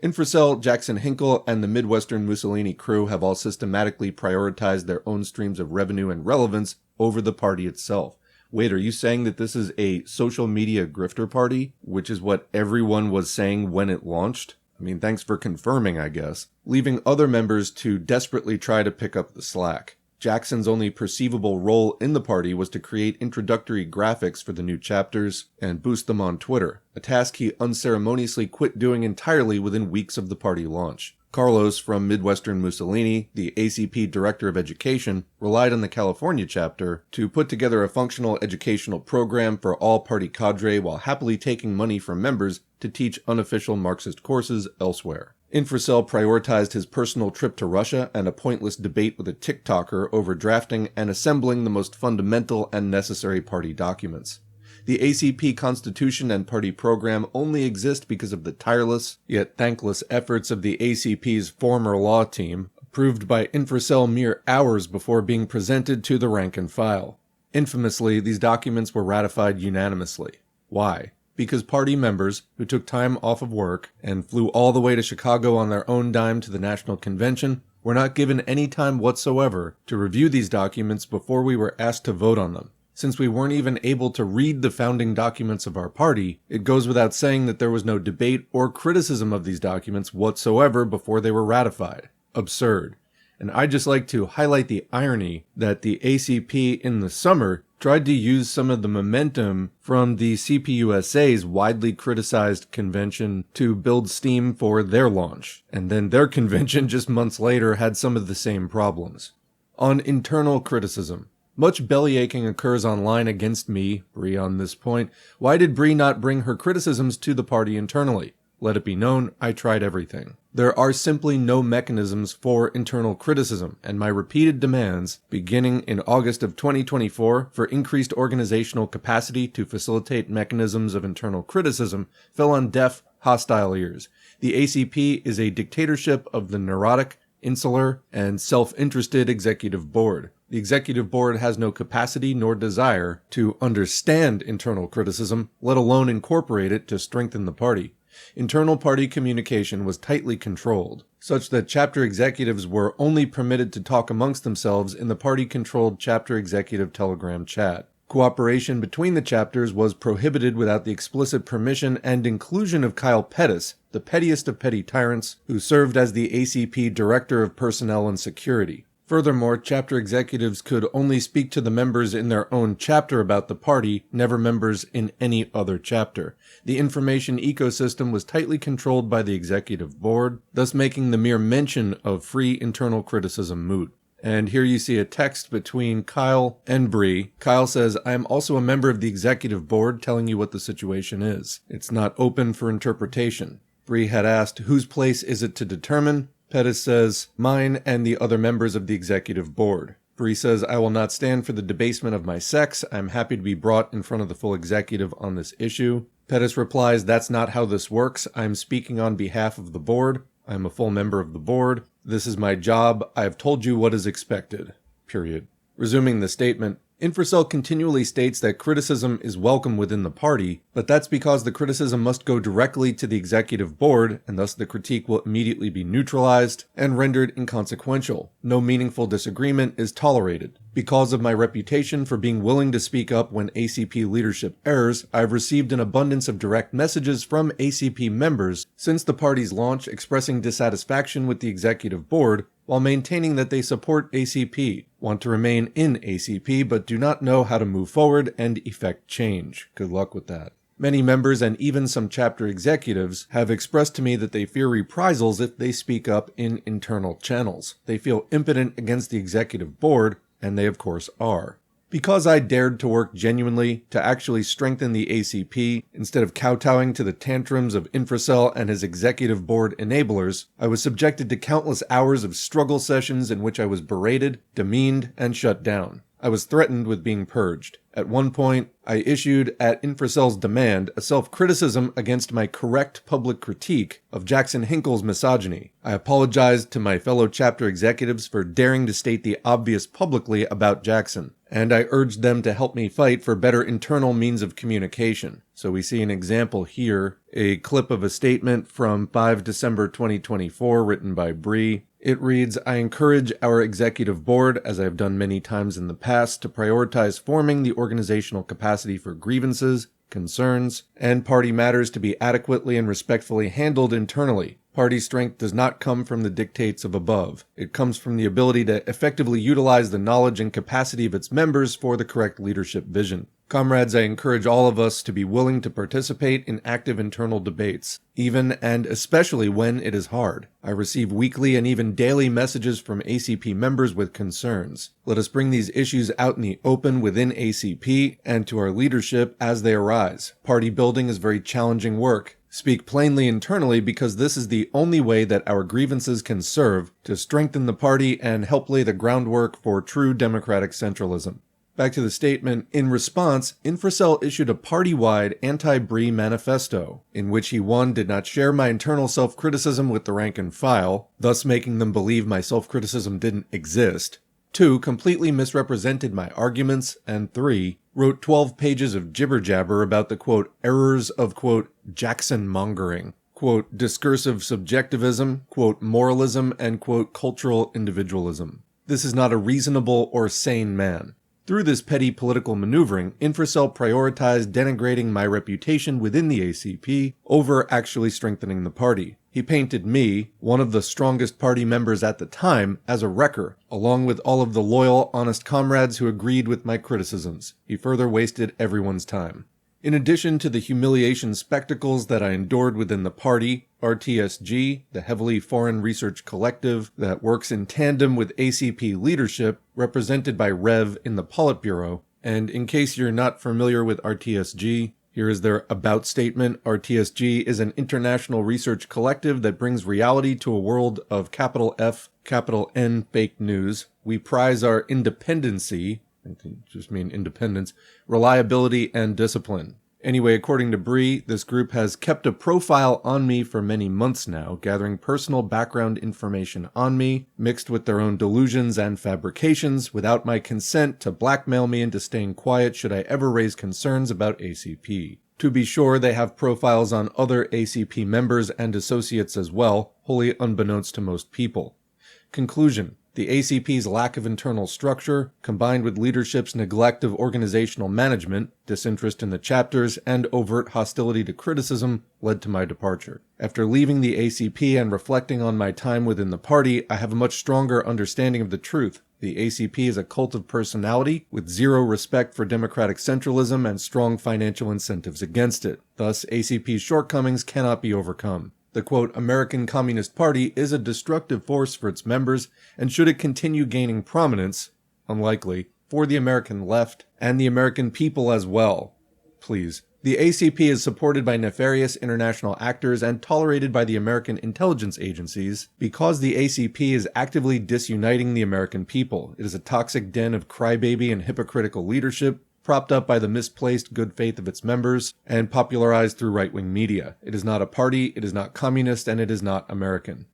Infracell, Jackson Hinkle, and the Midwestern Mussolini crew have all systematically prioritized their own streams of revenue and relevance over the party itself. Wait, are you saying that this is a social media grifter party, which is what everyone was saying when it launched? I mean, thanks for confirming, I guess. Leaving other members to desperately try to pick up the slack. Jackson's only perceivable role in the party was to create introductory graphics for the new chapters and boost them on Twitter, a task he unceremoniously quit doing entirely within weeks of the party launch. Carlos from Midwestern Mussolini, the ACP Director of Education, relied on the California chapter to put together a functional educational program for all party cadre while happily taking money from members to teach unofficial Marxist courses elsewhere. Infracell prioritized his personal trip to Russia and a pointless debate with a TikToker over drafting and assembling the most fundamental and necessary party documents. The ACP Constitution and party program only exist because of the tireless, yet thankless efforts of the ACP's former law team, approved by Infracell mere hours before being presented to the rank and file. Infamously, these documents were ratified unanimously. Why? Because party members, who took time off of work and flew all the way to Chicago on their own dime to the National Convention, were not given any time whatsoever to review these documents before we were asked to vote on them. Since we weren't even able to read the founding documents of our party, it goes without saying that there was no debate or criticism of these documents whatsoever before they were ratified. Absurd. And I'd just like to highlight the irony that the ACP in the summer tried to use some of the momentum from the CPUSA's widely criticized convention to build steam for their launch. And then their convention just months later had some of the same problems. On internal criticism. Much bellyaching occurs online against me, Bree, on this point. Why did Bree not bring her criticisms to the party internally? Let it be known, I tried everything. There are simply no mechanisms for internal criticism, and my repeated demands, beginning in August of 2024, for increased organizational capacity to facilitate mechanisms of internal criticism, fell on deaf, hostile ears. The ACP is a dictatorship of the neurotic, insular, and self-interested executive board. The executive board has no capacity nor desire to understand internal criticism, let alone incorporate it to strengthen the party. Internal party communication was tightly controlled, such that chapter executives were only permitted to talk amongst themselves in the party-controlled chapter executive Telegram chat. Cooperation between the chapters was prohibited without the explicit permission and inclusion of Kyle Pettis, the pettiest of petty tyrants, who served as the ACP Director of Personnel and Security. Furthermore, chapter executives could only speak to the members in their own chapter about the party, never members in any other chapter. The information ecosystem was tightly controlled by the executive board, thus making the mere mention of free internal criticism moot. And here you see a text between Kyle and Bree. Kyle says, I am also a member of the executive board telling you what the situation is. It's not open for interpretation. Bree had asked, whose place is it to determine? Pettis says, mine and the other members of the executive board. Bree says, I will not stand for the debasement of my sex. I'm happy to be brought in front of the full executive on this issue. Pettis replies, that's not how this works. I'm speaking on behalf of the board. I'm a full member of the board. This is my job. I have told you what is expected. Period. Resuming the statement, Infracell continually states that criticism is welcome within the party, but that's because the criticism must go directly to the executive board, and thus the critique will immediately be neutralized and rendered inconsequential. No meaningful disagreement is tolerated. Because of my reputation for being willing to speak up when ACP leadership errs, I've received an abundance of direct messages from ACP members since the party's launch expressing dissatisfaction with the executive board, while maintaining that they support ACP, want to remain in ACP, but do not know how to move forward and effect change. Good luck with that. Many members and even some chapter executives have expressed to me that they fear reprisals if they speak up in internal channels. They feel impotent against the executive board, and they of course are. Because I dared to work genuinely to actually strengthen the ACP, instead of kowtowing to the tantrums of Infracell and his executive board enablers, I was subjected to countless hours of struggle sessions in which I was berated, demeaned, and shut down. I was threatened with being purged. At one point, I issued, at Infracel's demand, a self-criticism against my correct public critique of Jackson Hinkle's misogyny. I apologized to my fellow chapter executives for daring to state the obvious publicly about Jackson, and I urged them to help me fight for better internal means of communication. So we see an example here, a clip of a statement from 5 December 2024 written by Bree. It reads, I encourage our executive board, as I have done many times in the past, to prioritize forming the organizational capacity for grievances, concerns, and party matters to be adequately and respectfully handled internally. Party strength does not come from the dictates of above. It comes from the ability to effectively utilize the knowledge and capacity of its members for the correct leadership vision. Comrades, I encourage all of us to be willing to participate in active internal debates, even and especially when it is hard. I receive weekly and even daily messages from ACP members with concerns. Let us bring these issues out in the open within ACP and to our leadership as they arise. Party building is very challenging work. Speak plainly internally because this is the only way that our grievances can serve to strengthen the party and help lay the groundwork for true democratic centralism. Back to the statement. In response, Infracel issued a party-wide anti-Bree manifesto, in which he 1. Did not share my internal self-criticism with the rank and file, thus making them believe my self-criticism didn't exist, 2. Completely misrepresented my arguments, and 3. Wrote 12 pages of jibber-jabber about the, quote, errors of, quote, Jackson-mongering, quote, discursive subjectivism, quote, moralism, and, quote, cultural individualism. This is not a reasonable or sane man. Through this petty political maneuvering, Infracel prioritized denigrating my reputation within the ACP over actually strengthening the party. He painted me, one of the strongest party members at the time, as a wrecker, along with all of the loyal, honest comrades who agreed with my criticisms. He further wasted everyone's time. In addition to the humiliation spectacles that I endured within the party, RTSG, the heavily foreign research collective that works in tandem with ACP leadership, represented by Rev in the Politburo, and in case you're not familiar with RTSG, here is their about statement. RTSG is an international research collective that brings reality to a world of capital F, capital N fake news. We prize our independency, I just mean independence, reliability, and discipline. Anyway, according to Bree, this group has kept a profile on me for many months now, gathering personal background information on me, mixed with their own delusions and fabrications, without my consent to blackmail me into staying quiet should I ever raise concerns about ACP. To be sure, they have profiles on other ACP members and associates as well, wholly unbeknownst to most people. Conclusion. The ACP's lack of internal structure, combined with leadership's neglect of organizational management, disinterest in the chapters, and overt hostility to criticism, led to my departure. After leaving the ACP and reflecting on my time within the party, I have a much stronger understanding of the truth. The ACP is a cult of personality, with zero respect for democratic centralism and strong financial incentives against it. Thus, ACP's shortcomings cannot be overcome. The, quote, American Communist Party is a destructive force for its members, and should it continue gaining prominence, unlikely, for the American left and the American people as well. Please. The ACP is supported by nefarious international actors and tolerated by the American intelligence agencies because the ACP is actively disuniting the American people. It is a toxic den of crybaby and hypocritical leadership, propped up by the misplaced good faith of its members, and popularized through right-wing media. It is not a party, it is not communist, and it is not American.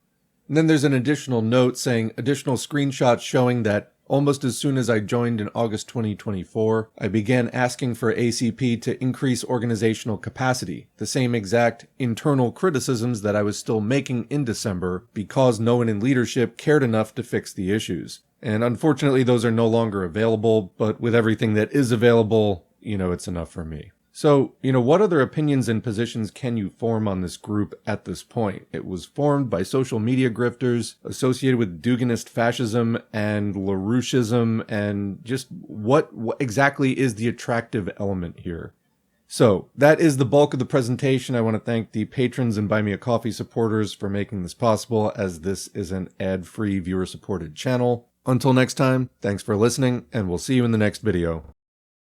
And then there's an additional note saying additional screenshots showing that almost as soon as I joined in August 2024, I began asking for ACP to increase organizational capacity, the same exact internal criticisms that I was still making in December because no one in leadership cared enough to fix the issues. And unfortunately, those are no longer available, but with everything that is available, it's enough for me. So, what other opinions and positions can you form on this group at this point? It was formed by social media grifters associated with Duginist fascism and LaRoucheism, and just what exactly is the attractive element here? So, that is the bulk of the presentation. I want to thank the patrons and Buy Me a Coffee supporters for making this possible, as this is an ad-free, viewer-supported channel. Until next time, thanks for listening, and we'll see you in the next video.